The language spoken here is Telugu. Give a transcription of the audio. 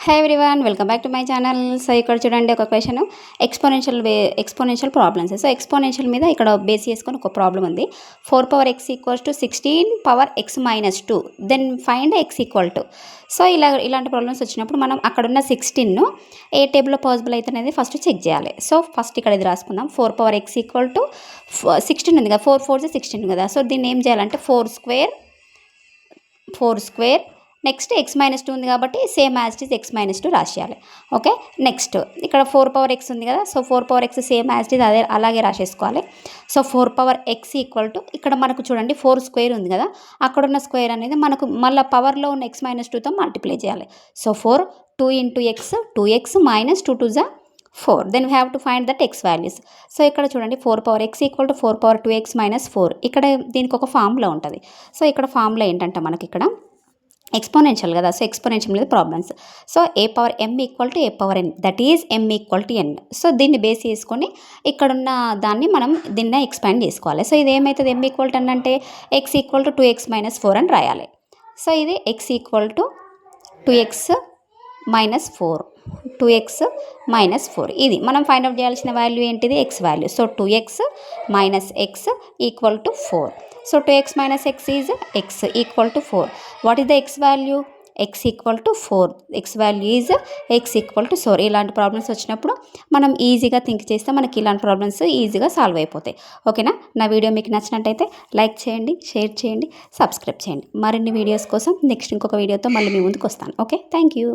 Hi everyone, welcome back to my channel. So ఇక్కడ చూడండి ఒక question, exponential problems. So exponential మీద ఇక్కడ బేస్ చేసుకొని ఒక ప్రాబ్లం ఉంది. 4 x = 16 x - 2 then find x = so ఇలాంటి ప్రాబ్లమ్స్ వచ్చినప్పుడు మనం అక్కడున్న 16ను ఏ టేబుల్లో పాసిబుల్ అయితే అనేది ఫస్ట్ చెక్ చేయాలి. సో ఫస్ట్ ఇక్కడ ఇది రాసుకుందాం. 4 x = 16 ఉంది కదా, 4 4 16 కదా. సో దీన్ని ఏం చేయాలంటే 4 స్క్వేర్ నెక్స్ట్ x - 2 ఉంది కాబట్టి same as it is x - 2 రాసేయాలి. ఓకే, నెక్స్ట్ ఇక్కడ 4 x ఉంది కదా. So 4 x same as it is అదే అలాగే రాసేసుకోవాలి. సో 4 x = ఇక్కడ మనకు చూడండి 4 స్క్వేర్ ఉంది కదా, అక్కడున్న స్క్వేర్ అనేది మనకు మళ్ళీ పవర్లో ఉన్న x - 2తో మల్టిప్లై చేయాలి. So 4 2 × x 2x - 2 2 4. Then we have to find that x values. So ఇక్కడ చూడండి 4 x = 4 2x - 4. ఇక్కడ దీనికి ఒక ఫార్ములా ఉంటుంది. సో ఇక్కడ ఫార్ములా ఏంటంటే మనకి ఇక్కడ ఎక్స్పోనెన్షియల్ కదా. సో ఎక్స్పోనెన్షియల్ మీద problems. So a⁴m = a⁴n, that is m = n. So దీన్ని బేస్ చేసుకొని ఇక్కడున్న దాన్ని మనం దీన్ని ఎక్స్పాండ్ చేసుకోవాలి. సో ఇది ఏమవుతుంది, m = n అంటే x = 2x - 4 అని రాయాలి. సో ఇది x = 2x - 4 ఇది మనం ఫైండ్ అవుట్ చేయాల్సిన వాల్యూ ఏంటిది, x value. So 2x - x = 4. So 2x - x is x = 4. What is the x value? x = 4. x value is x = 4. ఇలాంటి ప్రాబ్లమ్స్ వచ్చినప్పుడు మనం ఈజీగా థింక్ చేస్తే మనకి ఇలాంటి ప్రాబ్లమ్స్ ఈజీగా సాల్వ్ అయిపోతాయి. ఓకేనా. నా వీడియో మీకు నచ్చినట్టయితే లైక్ చేయండి, షేర్ చేయండి, సబ్స్క్రైబ్ చేయండి. మరిన్ని వీడియోస్ కోసం నెక్స్ట్ ఇంకొక వీడియోతో మళ్ళీ మీ ముందుకు వస్తాను. Okay, thank you.